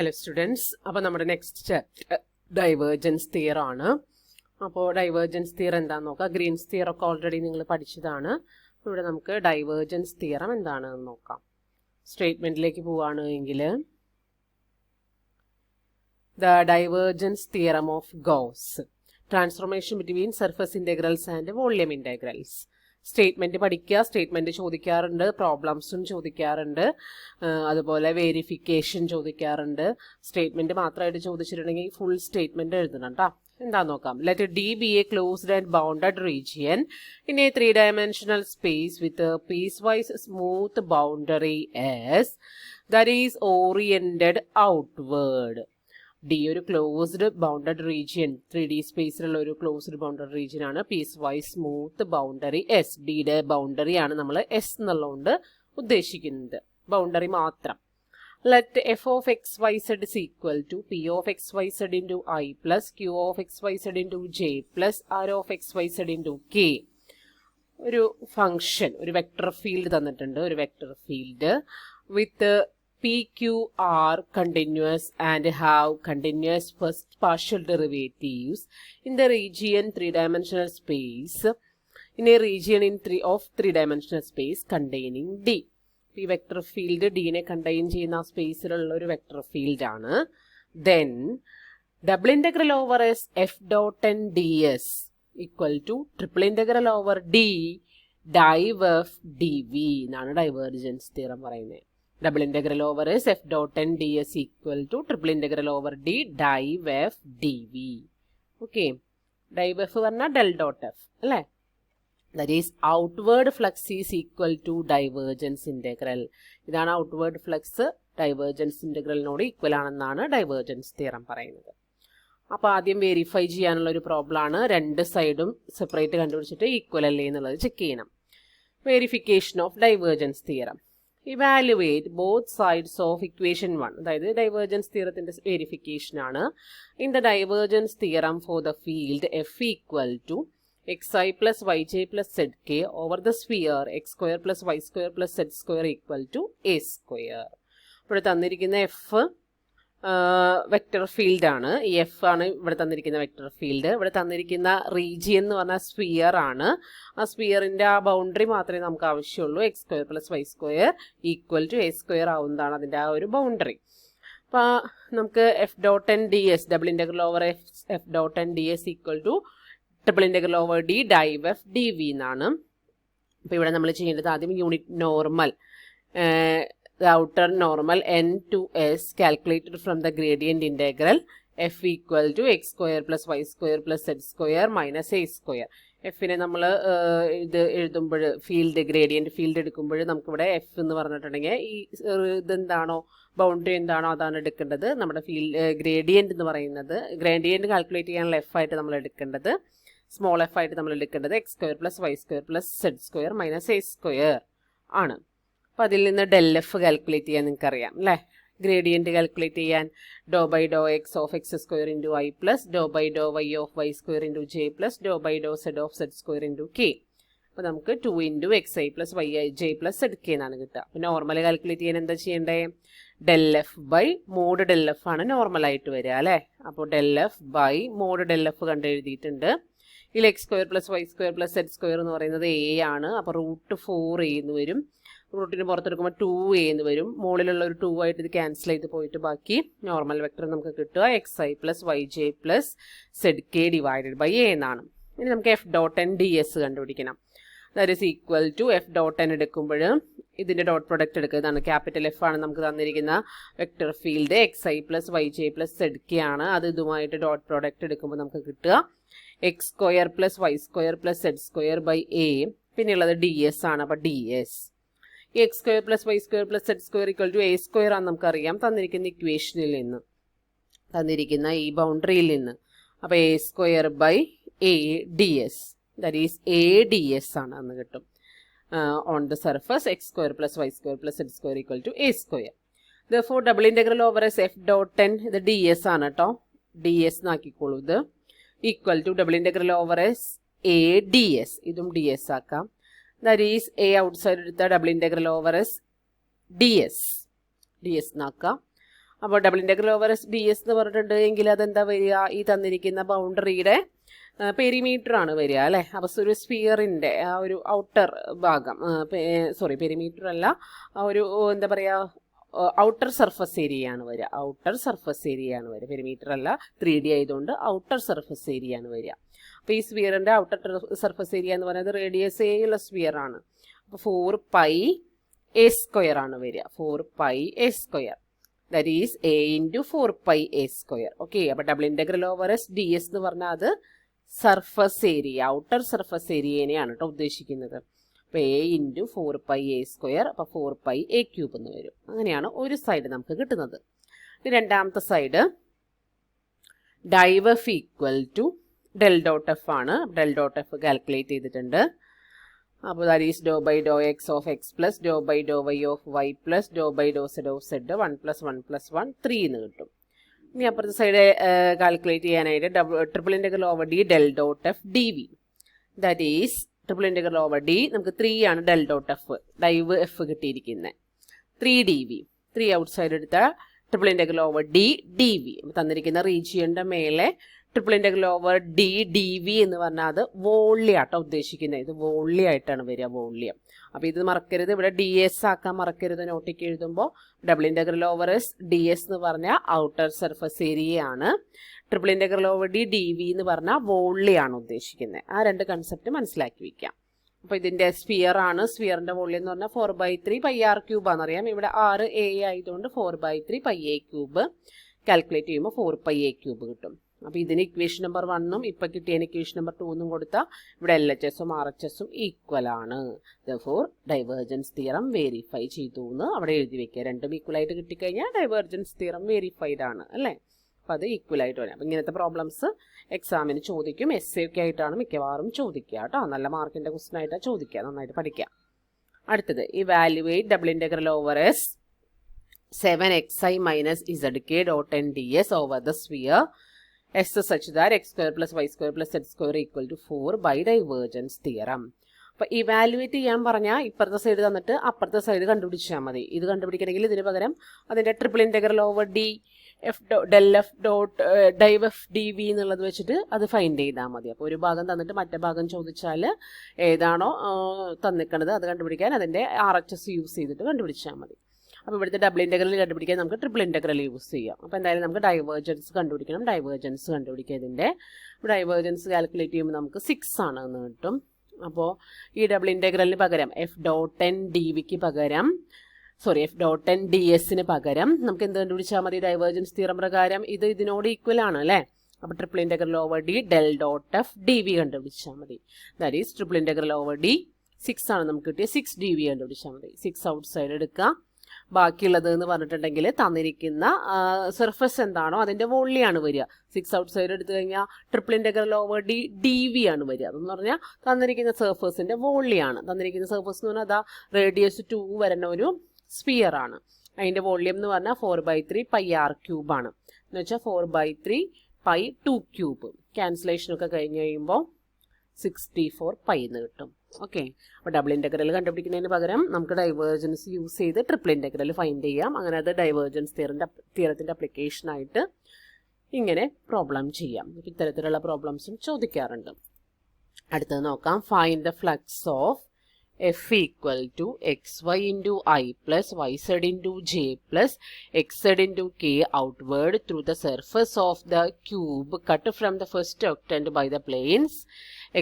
Hello students, അപ്പോൾ നമ്മുടെ next chapter divergence തിയർ ആണ്. അപ്പോൾ ഡൈവേർജൻസ് തിയർ എന്താണെന്ന് നോക്കാം. ഗ്രീൻസ് തിയർ ഒക്കെ ഓൾറെഡി നിങ്ങൾ പഠിച്ചതാണ്. ഇവിടെ നമുക്ക് ഡൈവേർജൻസ് തിയറം എന്താണെന്ന് നോക്കാം. സ്റ്റേറ്റ്മെന്റിലേക്ക് പോവുകയാണ് എങ്കിൽ the divergence theorem of goes transformation between surface integrals and volume integrals. Statement പഠിക്കുക, സ്റ്റേറ്റ്മെന്റ് ചോദിക്കാറുണ്ട്, പ്രോബ്ലംസും ചോദിക്കാറുണ്ട്, അതുപോലെ വേരിഫിക്കേഷൻ ചോദിക്കാറുണ്ട്. സ്റ്റേറ്റ്മെന്റ് മാത്രമായിട്ട് ചോദിച്ചിട്ടുണ്ടെങ്കിൽ ഫുൾ സ്റ്റേറ്റ്മെന്റ് എഴുതണം കേട്ടോ. എന്താന്ന് നോക്കാം. Let D B A closed and bounded region in A 3-dimensional space with a piecewise smooth boundary S that is oriented outward. D ഒരു ക്ലോസ്ഡ് ബൗണ്ടഡ് റീജിയൻ, 3D സ്പേസിലുള്ള ഒരു ക്ലോസ്ഡ് ബൗണ്ടഡ് റീജിയൻ ആണ്. Piecewise smooth boundary S. ഡിയുടെ boundary ആണ് നമ്മൾ S എന്നുള്ളതുകൊണ്ട് ഉദ്ദേശിക്കുന്നത്, boundary മാത്രം. Let F of X Y Z is equal to P of X Y Z into I plus Q of X Y Z into J plus R of X Y Z into K. ഒരു function, ഒരു vector field തന്നിട്ടുണ്ട്. ഒരു vector field with PQR continuous and have continuous first partial derivatives in the region 3-dimensional space in a region of 3-dimensional space containing D. ഈ vector field ഡിനെ contain ചെയ്യുന്ന സ്പേസിലുള്ള ഒരു vector field ആണ്. Then double integral over S F dot N D S equal to triple integral over D div F D V എന്നാണ് divergence theorem പറയുന്നത്. Double integral over S F dot N D S equal to triple integral over D div F D V. Okay, div F പറഞ്ഞാൽ del dot F അല്ലേ. That is outward flux is equal to divergence integral. ഇതാണ് outward flux divergence ഇന്റഗ്രലിനോട് equal ആണെന്നാണ് divergence theorem പറയുന്നത്. അപ്പോൾ ആദ്യം verify ചെയ്യാനുള്ള ഒരു പ്രോബ്ലം ആണ്. രണ്ട് സൈഡും സെപ്പറേറ്റ് കണ്ടുപിടിച്ചിട്ട് ഈക്വൽ അല്ലേ എന്നുള്ളത് ചെക്ക് ചെയ്യണം. Verification of divergence theorem. Evaluate both sides of equation 1. അതായത് ഡൈവേർജൻസ് തിയറത്തിന്റെ വെരിഫിക്കേഷൻ ആണ്. In the divergence theorem for the field F equal to xi plus Y J plus Z K over the sphere X square plus Y square plus Z square equal to A square. ഇവിടെ തന്നിരിക്കുന്ന F vector field ആണ്. ഈ F ആണ് ഇവിടെ തന്നിരിക്കുന്ന vector field. ഇവിടെ തന്നിരിക്കുന്ന region എന്ന് പറഞ്ഞാൽ സ്ഫിയർ ആണ്. ആ സ്ഫിയറിന്റെ ആ ബൗണ്ടറി മാത്രമേ നമുക്ക് ആവശ്യമുള്ളൂ. X square plus Y square equal to A square ആവുന്നതാണ് അതിന്റെ ആ ഒരു ബൗണ്ടറി. അപ്പോൾ നമുക്ക് F dot N D S double integral over F dot N D S equal to triple integral over D div F D V എന്നാണ്. അപ്പോൾ ഇവിടെ നമ്മൾ ചെയ്യേണ്ടത് ആദ്യം unit normal, the outer normal n to s calculated from the gradient integral f equal to x square plus y square plus z square minus a square. എഫിനെ നമ്മൾ ഇത് എഴുതുമ്പോൾ ഫീൽഡ് ഗ്രേഡിയൻറ്റ് ഫീൽഡ് എടുക്കുമ്പോൾ നമുക്കിവിടെ എഫ് എന്ന് പറഞ്ഞിട്ടുണ്ടെങ്കിൽ ഈ ഇതെന്താണോ boundary എന്താണോ അതാണ് എടുക്കേണ്ടത്. നമ്മുടെ ഗ്രേഡിയൻറ്റ് എന്ന് പറയുന്നത്, ഗ്രേഡിയൻറ്റ് കാൽക്കുലേറ്റ് ചെയ്യാനുള്ള എഫ് ആയിട്ട് നമ്മൾ എടുക്കേണ്ടത്, സ്മോൾ എഫ് ആയിട്ട് നമ്മൾ എടുക്കേണ്ടത് X square plus Y square plus Z square minus A square ആണ്. അപ്പോൾ അതിൽ നിന്ന് ഡെൽ എഫ് കാൽക്കുലേറ്റ് ചെയ്യാൻ നിങ്ങൾക്കറിയാം അല്ലേ. ഗ്രേഡിയൻറ്റ് കാൽക്കുലേറ്റ് ചെയ്യാൻ do by do X of x square into I plus do by do Y of y square into J plus do by do Z of z square into k. അപ്പോൾ നമുക്ക് 2 into x i plus y i j plus Z k എന്നാണ് കിട്ടുക. അപ്പോൾ normal calculate ചെയ്യാൻ എന്താ ചെയ്യേണ്ടത്? Del f by mod del f ആണ് നോർമലായിട്ട് വരിക അല്ലേ. അപ്പോൾ del f by mod del F കണ്ട് എഴുതിയിട്ടുണ്ട്. ഇതിൽ X square plus Y square plus Z square എന്ന് പറയുന്നത് എ ആണ്. അപ്പോൾ √4a എന്ന് വരും. റൂട്ടിന് പുറത്തെടുക്കുമ്പോൾ 2a എന്ന് വരും. മുകളിലുള്ള ഒരു 2 ആയിട്ട് ഇത് ക്യാൻസൽ ചെയ്ത് പോയിട്ട് ബാക്കി നോർമൽ വെക്ടർ നമുക്ക് കിട്ടുക x i plus Y J plus Z k divided by a എന്നാണ്. ഇനി നമുക്ക് F dot N D s കണ്ടുപിടിക്കണം. That is equal to f dot n എടുക്കുമ്പോൾ ഇതിൻ്റെ ഡോട്ട് പ്രൊഡക്റ്റ് എടുക്കുന്നതാണ്. ക്യാപിറ്റൽ എഫ് ആണ് നമുക്ക് തന്നിരിക്കുന്ന vector field. X i plus Y J plus Z k ആണ്. അത് ഇതുമായിട്ട് ഡോട്ട് പ്രൊഡക്റ്റ് എടുക്കുമ്പോൾ നമുക്ക് കിട്ടുക x square plus Y square plus Z square by a. പിന്നെയുള്ളത് ഡി എസ് ആണ്. അപ്പോൾ D S X square plus Y square plus Z square equal to A square ആണെന്ന് നമുക്കറിയാം തന്നിരിക്കുന്ന ഇക്വേഷനിൽ നിന്ന്, തന്നിരിക്കുന്ന ഈ ബൗണ്ടറിയിൽ നിന്ന്. അപ്പോൾ A square by A D S that is A D S ആണ് എന്ന് കിട്ടും. On the surface X square plus Y square plus Z square equal to A square. Therefore double integral over S F dot N, ഇത് D S ആണ് കേട്ടോ, D S എന്നാക്കിക്കോളൂ. ഇത് equal to double integral over S A D S, ഇതും D S ആക്കാം. That is a outside എടുത്ത double integral over S D s എന്നാക്കാം. അപ്പോൾ double integral over S D S എന്ന് പറഞ്ഞിട്ടുണ്ട് എങ്കിൽ അതെന്താ വരിക, ഈ തന്നിരിക്കുന്ന ബൗണ്ടറിയുടെ പെരിമീറ്റർ ആണ് വരിക അല്ലേ. അപ്പോൾ ഒരു സ്ഫിയറിൻ്റെ ആ ഒരു ഔട്ടർ ഭാഗം, പെരിമീറ്റർ അല്ല, ആ ഒരു എന്താ പറയുക ഔട്ടർ സർഫസ് ഏരിയയാണ് വരിക. ഔട്ടർ സർഫസ് ഏരിയയാണ് വരിക, പെരിമീറ്റർ അല്ല, 3D ആയതുകൊണ്ട് ഔട്ടർ സർഫസ് ഏരിയയാണ് വരിക. അപ്പോൾ ഈ സ്ഫിയറിൻ്റെ ഔട്ടർ സർഫസ് ഏരിയ എന്ന് പറയുന്നത് റേഡിയസ് എ ഉള്ള സ്ഫിയർ ആണ്. അപ്പോൾ 4πa² ആണ് വരിക. 4πa². That is a × 4πa². Okay. അപ്പോൾ double integral over S D S എന്ന് പറഞ്ഞാൽ അത് സർഫസ് ഏരിയ, ഔട്ടർ സർഫസ് ഏരിയനെയാണ് കേട്ടോ ഉദ്ദേശിക്കുന്നത്. അപ്പോൾ a × 4πa². അപ്പോൾ 4πa³ എന്ന് വരും. അങ്ങനെയാണ് ഒരു സൈഡ് നമുക്ക് കിട്ടുന്നത്. രണ്ടാമത്തെ side div F equal to del dot f ആണ്. del dot f കാൽക്കുലേറ്റ് ചെയ്തിട്ടുണ്ട്. അപ്പോൾ that is do by do X of X plus do by do Y of Y plus do by do Z of Z 1 + 1 + 1 3 എന്ന് കിട്ടും. ഇനി അപ്പുറത്തെ side calculate ചെയ്യാനായിട്ട് triple integral over D del dot f dv. That is triple integral over D നമുക്ക് 3 ആണ് del dot f, div F കിട്ടിയിരിക്കുന്നത് 3 dv. 3 outside എടുത്ത triple integral over D dv. തന്നിരിക്കുന്ന റീജിയൻ്റെ മേലെ triple integral over D D V എന്ന് പറഞ്ഞാൽ അത് വോള്യാട്ടോ ഉദ്ദേശിക്കുന്നത്. ഇത് വോള്യമായിട്ടാണ് വരിക, വോള്യം. അപ്പോൾ ഇത് മറക്കരുത്, ഇവിടെ ഡി എസ് ആക്കാൻ മറക്കരുത്. നോട്ടിക്ക് എഴുതുമ്പോൾ double integral over S D S എന്ന് പറഞ്ഞാൽ ഔട്ടർ സർഫസ് ഏരിയയാണ്. Triple integral over D D V എന്ന് പറഞ്ഞാൽ വോള്യാണ് ഉദ്ദേശിക്കുന്നത്. ആ രണ്ട് കൺസെപ്റ്റ് മനസ്സിലാക്കി വയ്ക്കാം. അപ്പോൾ ഇതിൻ്റെ സ്ഫിയർ ആണ്. സ്ഫിയറിൻ്റെ വോള്യം എന്ന് പറഞ്ഞാൽ 4/3 πr³ ആണെന്നറിയാം. ഇവിടെ 6a ആയതുകൊണ്ട് 4/3 πa³ കാൽക്കുലേറ്റ് ചെയ്യുമ്പോൾ 4πa³ കിട്ടും. അപ്പോൾ ഇതിന് ഇക്വേഷൻ നമ്പർ 1ഉം ഇപ്പോൾ കിട്ടിയതിന് ഇക്വേഷൻ നമ്പർ 2 കൊടുത്താൽ ഇവിടെ LHS ഉം RHS ഉം ഈക്വൽ ആണ്. ദെർഫോർ ഡൈവേർജൻസ് തിയറം വെരിഫൈ ചെയ്തു എന്ന് അവിടെ എഴുതി വെക്കുക. രണ്ടും ഈക്വലായിട്ട് കിട്ടിക്കഴിഞ്ഞാൽ ഡൈവേർജൻസ് തിയറം വെരിഫൈഡ് ആണ് അല്ലേ. അപ്പോൾ അത് ഈക്വലായിട്ട് വരാം. അപ്പോൾ ഇങ്ങനത്തെ പ്രോബ്ലംസ് എക്സാമിന് ചോദിക്കും. essay ഒക്കെ ആയിട്ടാണ് മിക്കവാറും ചോദിക്കുക കേട്ടോ. നല്ല മാർക്കിൻ്റെ ക്വസ്റ്റൻ ആയിട്ടാണ് ചോദിക്കുക. നന്നായിട്ട് പഠിക്കുക. അടുത്തത് evaluate double integral over S 7xi - zk dot n ds over the sphere S such that x² + y² + z² = 4 by divergence theorem. അപ്പോൾ ഇവാലുവേറ്റ് ചെയ്യാൻ പറഞ്ഞാൽ ഇപ്പുറത്തെ സൈഡ് തന്നിട്ട് അപ്പുറത്തെ സൈഡ് കണ്ടുപിടിച്ചാൽ മതി. ഇത് കണ്ടുപിടിക്കണമെങ്കിൽ ഇതിന് പകരം അതിൻ്റെ triple integral over D F del f dot div F D V എന്നുള്ളത് വെച്ചിട്ട് അത് ഫൈൻഡ് ചെയ്താൽ മതി. അപ്പോൾ ഒരു ഭാഗം തന്നിട്ട് മറ്റേ ഭാഗം ചോദിച്ചാൽ ഏതാണോ തന്നിക്കണത് അത് കണ്ടുപിടിക്കാൻ അതിൻ്റെ RHS യൂസ് ചെയ്തിട്ട് കണ്ടുപിടിച്ചാൽ മതി. അപ്പോൾ ഇവിടുത്തെ ഡബിൾ ഇൻ്റഗ്രൽ കണ്ടുപിടിക്കാൻ നമുക്ക് ട്രിപ്പിൾ ഇൻ്റഗ്രൽ യൂസ് ചെയ്യാം. അപ്പോൾ എന്തായാലും നമുക്ക് ഡൈവേർജൻസ് കണ്ടുപിടിക്കണം. ഡൈവേർജൻസ് കണ്ടുപിടിക്കുക. ഇതിൻ്റെ ഡൈവേർജൻസ് കാൽക്കുലേറ്റ് ചെയ്യുമ്പോൾ നമുക്ക് 6 ആണ് എന്ന് കിട്ടും. അപ്പോൾ ഈ ഡബിൾ ഇൻ്റഗ്രലിന് പകരം f.n dvക്ക് പകരം f.n dsന് പകരം നമുക്ക് എന്ത് കണ്ടുപിടിച്ചാൽ മതി? ഡൈവേർജൻസ് തിയറം പ്രകാരം ഇത് ഇതിനോട് ഈക്വൽ ആണ് അല്ലേ. അപ്പോൾ triple integral over D del dot f dv കണ്ടുപിടിച്ചാൽ മതി. That is triple integral over D 6 ആണ് നമുക്ക് കിട്ടിയ 6 dv കണ്ടുപിടിച്ചാൽ മതി. 6 ഔട്ട് സൈഡ് എടുക്കുക. ബാക്കിയുള്ളത് എന്ന് പറഞ്ഞിട്ടുണ്ടെങ്കിൽ തന്നിരിക്കുന്ന സർഫസ് എന്താണോ അതിൻ്റെ വോള്യാണ് വരിക. 6 ഔട്ട് സൈഡ് എടുത്തു കഴിഞ്ഞാൽ triple integral over D D V ആണ് വരിക. അതെന്ന് പറഞ്ഞാൽ തന്നിരിക്കുന്ന സർഫസിൻ്റെ വോള്യാണ്. തന്നിരിക്കുന്ന സർഫസ് എന്ന് പറഞ്ഞാൽ അതാ റേഡിയസ് 2 വരുന്ന ഒരു സ്ഫിയർ ആണ്. അതിൻ്റെ വോള്യം എന്ന് പറഞ്ഞാൽ 4/3 πr³ ആണ്. എന്ന് വെച്ചാൽ 4/3 π2³. ക്യാൻസലേഷനൊക്കെ കഴിഞ്ഞ് കഴിയുമ്പോൾ 64 π എന്ന് കിട്ടും. ഓക്കെ. അപ്പോൾ ഡബിൾ ഇൻ്റഗ്രൽ കണ്ടുപിടിക്കുന്നതിന് പകരം നമുക്ക് ഡൈവേർജൻസ് യൂസ് ചെയ്ത് ട്രിപ്പിൾ ഇൻ്റഗ്രൽ ഫൈൻഡ് ചെയ്യാം. അങ്ങനെ അത് ഡൈവേർജൻസ് തിയറത്തിൻ്റെ അപ്ലിക്കേഷനായിട്ട് ഇങ്ങനെ പ്രോബ്ലം ചെയ്യാം. ഇത്തരത്തിലുള്ള പ്രോബ്ലംസും ചോദിക്കാറുണ്ട്. അടുത്തത് നോക്കാം. Find the flux of f equal to xy into I plus yz into j plus xz into k outward through the surface of the cube cut from the first octant by the planes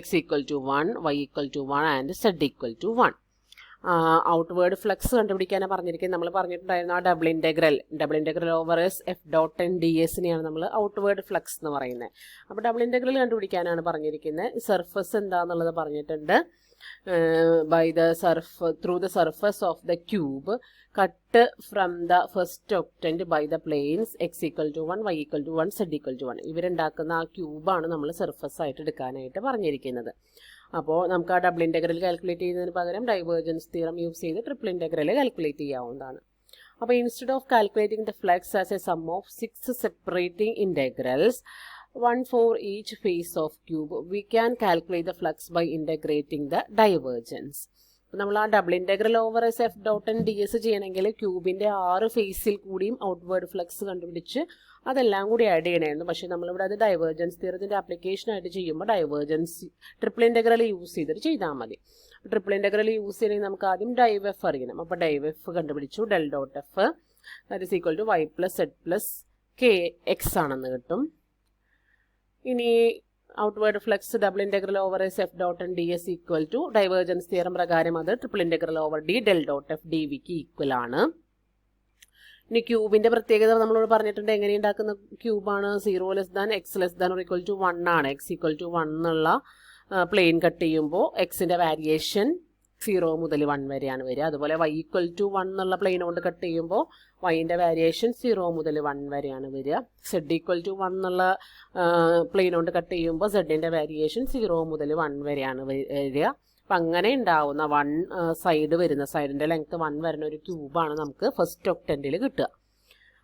x equal to 1, y equal to 1 and z equal to 1. Outward flux കണ്ടുപിടിക്കാനാണ് പറഞ്ഞിരിക്കുന്നത്. നമ്മൾ പറഞ്ഞിട്ടുണ്ടായിരുന്നു ആ double integral over s f.n dsനെയാണ് നമ്മൾ outward flux എന്ന് പറയുന്നത്. അപ്പോൾ ഡബിൾ ഇൻ്റഗ്രൽ കണ്ടുപിടിക്കാനാണ് പറഞ്ഞിരിക്കുന്നത്. സർഫസ് എന്താണെന്നുള്ളത് പറഞ്ഞിട്ടുണ്ട്. through the surface of the cube cut from the first octant by the planes x equal to 1, y equal to 1, z equal to 1. ഇവരുണ്ടാക്കുന്ന ആ ക്യൂബാണ് നമ്മൾ സർഫസ് ആയിട്ട് എടുക്കാനായിട്ട് പറഞ്ഞിരിക്കുന്നത്. അപ്പോൾ നമുക്ക് ആ ഡബിൾ ഇൻ്റഗ്രൽ കാൽക്കുലേറ്റ് ചെയ്യുന്നതിന് പകരം ഡൈവേർജൻസ് തിയറം യൂസ് ചെയ്ത് ട്രിപ്പിൾ ഇൻ്റഗ്രൽ കാൽക്കുലേറ്റ് ചെയ്യാവുന്നതാണ്. അപ്പോൾ instead of calculating the flux as a sum of 6 separating integrals, one for each face of cube, we can calculate the flux by integrating the divergence. നമ്മൾ ആ double integral over S F dot N D S ചെയ്യണമെങ്കിൽ ക്യൂബിൻ്റെ 6 ഫേസിൽ കൂടിയും outward flux കണ്ടുപിടിച്ച് അതെല്ലാം കൂടി add ചെയ്യണമായിരുന്നു. പക്ഷേ നമ്മളിവിടെ അത് ഡൈവേർജൻസ് തിയറത്തിൻ്റെ ആപ്ലിക്കേഷനായിട്ട് ചെയ്യുമ്പോൾ ഡൈവേർജൻസ് ട്രിപ്പിൾ ഇൻറ്റഗ്രൽ യൂസ് ചെയ്തിട്ട് ചെയ്താൽ മതി. ട്രിപ്പിൾ ഇൻറ്റഗ്രൽ യൂസ് ചെയ്യണമെങ്കിൽ നമുക്ക് ആദ്യം ഡൈവ് എഫ് അറിയണം. അപ്പോൾ ഡൈവ് എഫ് കണ്ടുപിടിച്ചു. Del dot f that is equal to y plus z plus k x ആണെന്ന് കിട്ടും. ഇനി outward flux double integral over S F dot N D S equal to divergence theorem പ്രകാരം അത് triple integral over d del dot f d വിക്ക് equal ആണ്. ഇനി ക്യൂബിൻ്റെ പ്രത്യേകത നമ്മളോട് പറഞ്ഞിട്ടുണ്ട്. എങ്ങനെ ഉണ്ടാക്കുന്ന ക്യൂബാണ്? 0 less than x less than or equal to 1 ആണ്. എക്സ് ഈക്വൽ ടു 1 എന്നുള്ള പ്ലെയിൻ കട്ട് ചെയ്യുമ്പോൾ എക്സിൻ്റെ വാരിയേഷൻ 0 മുതൽ 1 വരെയാണ് വരിക. അതുപോലെ വൈ ഈക്വൽ ടു 1 എന്നുള്ള പ്ലെയിൻ കൊണ്ട് കട്ട് ചെയ്യുമ്പോൾ വൈൻ്റെ വാരിയേഷൻ 0 മുതൽ 1 വരെയാണ് വരിക. സെഡ് ഈക്വൽ ടു 1 എന്നുള്ള പ്ലെയിൻ കൊണ്ട് കട്ട് ചെയ്യുമ്പോൾ സെഡിൻ്റെ വാരിയേഷൻ 0 മുതൽ 1 വരെയാണ് വരിക. അപ്പം അങ്ങനെ ഉണ്ടാവുന്ന 1 സൈഡ് വരുന്ന സൈഡിൻ്റെ ലെങ്ത്ത് 1 വരുന്ന ഒരു ക്യൂബാണ് നമുക്ക് ഫസ്റ്റ് ഒക്ടൻറ്റിൽ കിട്ടുക.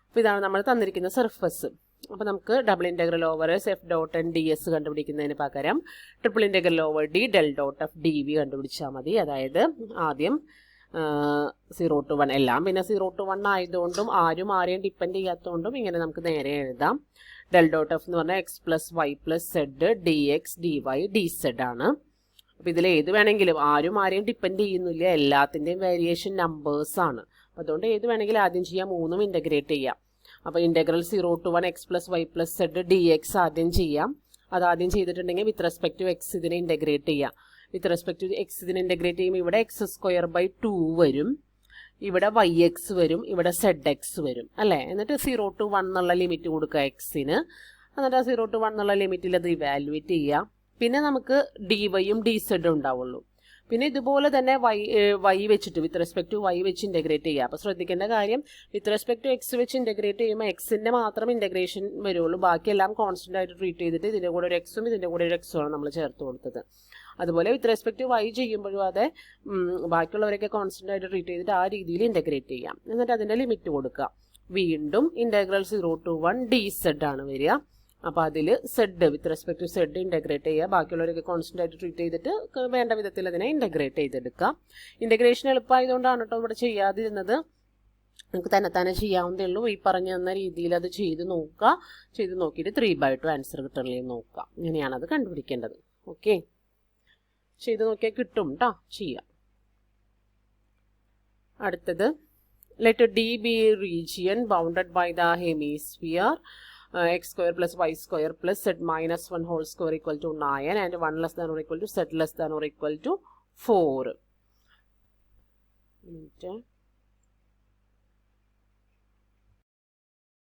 അപ്പോൾ ഇതാണ് നമ്മൾ തന്നിരിക്കുന്ന സർഫസ്. അപ്പോൾ നമുക്ക് double integral over S F dot N D s കണ്ടുപിടിക്കുന്നതിന് പകരം triple integral over d del dot f D v കണ്ടുപിടിച്ചാൽ മതി. അതായത് ആദ്യം 0 to 1 എല്ലാം പിന്നെ 0 to 1 ആയതുകൊണ്ടും ആരെയും ഡിപ്പെൻഡ് ചെയ്യാത്തതുകൊണ്ടും ഇങ്ങനെ നമുക്ക് നേരെ എഴുതാം. ഡെൽ ഡോട്ട് എഫ് എന്ന് പറഞ്ഞാൽ X plus Y plus Z D X D Y D Z ആണ്. അപ്പോൾ ഇതിൽ ഏത് വേണമെങ്കിലും ആരെയും ഡിപ്പെൻഡ് ചെയ്യുന്നില്ല, എല്ലാത്തിൻ്റെയും വേരിയേഷൻ നമ്പേഴ്സാണ്. അപ്പോൾ അതുകൊണ്ട് ഏത് വേണമെങ്കിലും ആദ്യം ചെയ്യാം, 3ഉം ഇൻ്റഗ്രേറ്റ് ചെയ്യാം. അപ്പോൾ integral 0 to 1 X plus Y plus Z D X ആദ്യം ചെയ്യാം. അതാദ്യം ചെയ്തിട്ടുണ്ടെങ്കിൽ വിത്ത് റെസ്പെക്ട് ടു എക്സ് ഇതിനെ ഇൻ്റഗ്രേറ്റ് ചെയ്യാം. വിത്ത് റെസ്പെക്ട് ടു എക്സ് ഇതിനെ ഇൻ്റഗ്രേറ്റ് ചെയ്യുമ്പോൾ ഇവിടെ x²/2 വരും, ഇവിടെ yx വരും, ഇവിടെ zx വരും അല്ലേ. എന്നിട്ട് 0 to 1 എന്നുള്ള ലിമിറ്റ് കൊടുക്കുക എക്സിന്. എന്നിട്ട് ആ 0 to 1 എന്നുള്ള ലിമിറ്റിൽ അത് ഇവാലുവേറ്റ് ചെയ്യാം. പിന്നെ നമുക്ക് dy യും dz ഉണ്ടാവുള്ളൂ. പിന്നെ ഇതുപോലെ തന്നെ y വെച്ചിട്ട് വിത്ത് റെസ്പെക്ട് ടു y വെച്ച് ഇൻ്റഗ്രേറ്റ് ചെയ്യുക. അപ്പോൾ ശ്രദ്ധിക്കേണ്ട കാര്യം, വിത്ത് റെസ്പെക്ട് ടു എക്സ് വെച്ച് ഇൻ്റഗ്രേറ്റ് ചെയ്യുമ്പോൾ എക്സിൻ്റെ മാത്രം ഇൻ്റഗ്രേഷൻ വരുള്ളൂ, ബാക്കിയെല്ലാം കോൺസ്റ്റൻ്റ് ആയിട്ട് ട്രീറ്റ് ചെയ്തിട്ട് ഇതിൻ്റെ കൂടെ ഒരു എക്സും ഇതിൻ്റെ കൂടെ ഒരു എക്സുമാണ് നമ്മൾ ചേർത്ത് കൊടുത്തത്. അതുപോലെ വിത്ത് റെസ്പെക്ട് ടു y ചെയ്യുമ്പോഴും അതെ, ബാക്കിയുള്ളവരൊക്കെ കോൺസ്റ്റൻ്റ് ആയിട്ട് ട്രീറ്റ് ചെയ്തിട്ട് ആ രീതിയിൽ ഇൻ്റഗ്രേറ്റ് ചെയ്യാം. എന്നിട്ട് അതിൻ്റെ ലിമിറ്റ് കൊടുക്കുക. വീണ്ടും ഇൻ്റഗ്രൽ 0 to 1 dz ആണ് വരിക. അപ്പോൾ അതിൽ Z with respect to Z integrate ചെയ്യുക, ബാക്കിയുള്ളവരൊക്കെ കോൺസ്റ്റൻ്റ് ആയിട്ട് ട്രീറ്റ് ചെയ്തിട്ട് വേണ്ട വിധത്തിൽ അതിനെ ഇൻ്റഗ്രേറ്റ് ചെയ്തെടുക്കുക. ഇൻ്റഗ്രേഷൻ എളുപ്പമായതുകൊണ്ടാണ് കേട്ടോ ഇവിടെ ചെയ്യാതിരുന്നത്. നമുക്ക് തന്നെ ചെയ്യാവുന്നതേ ഉള്ളൂ. ഈ പറഞ്ഞു തന്ന രീതിയിൽ അത് ചെയ്ത് നോക്കുക. ചെയ്ത് നോക്കിയിട്ട് 3/2 ആൻസർ കിട്ടണേ നോക്കുക. ഇങ്ങനെയാണത് കണ്ടുപിടിക്കേണ്ടത്. ഓക്കെ, ചെയ്ത് നോക്കിയാൽ കിട്ടും കേട്ടോ, ചെയ്യാം. അടുത്തത്, let D be region bounded by the hemisphere x² plus y² plus z minus 1 whole square equal to 9 and 1 less than or equal to z less than or equal to 4.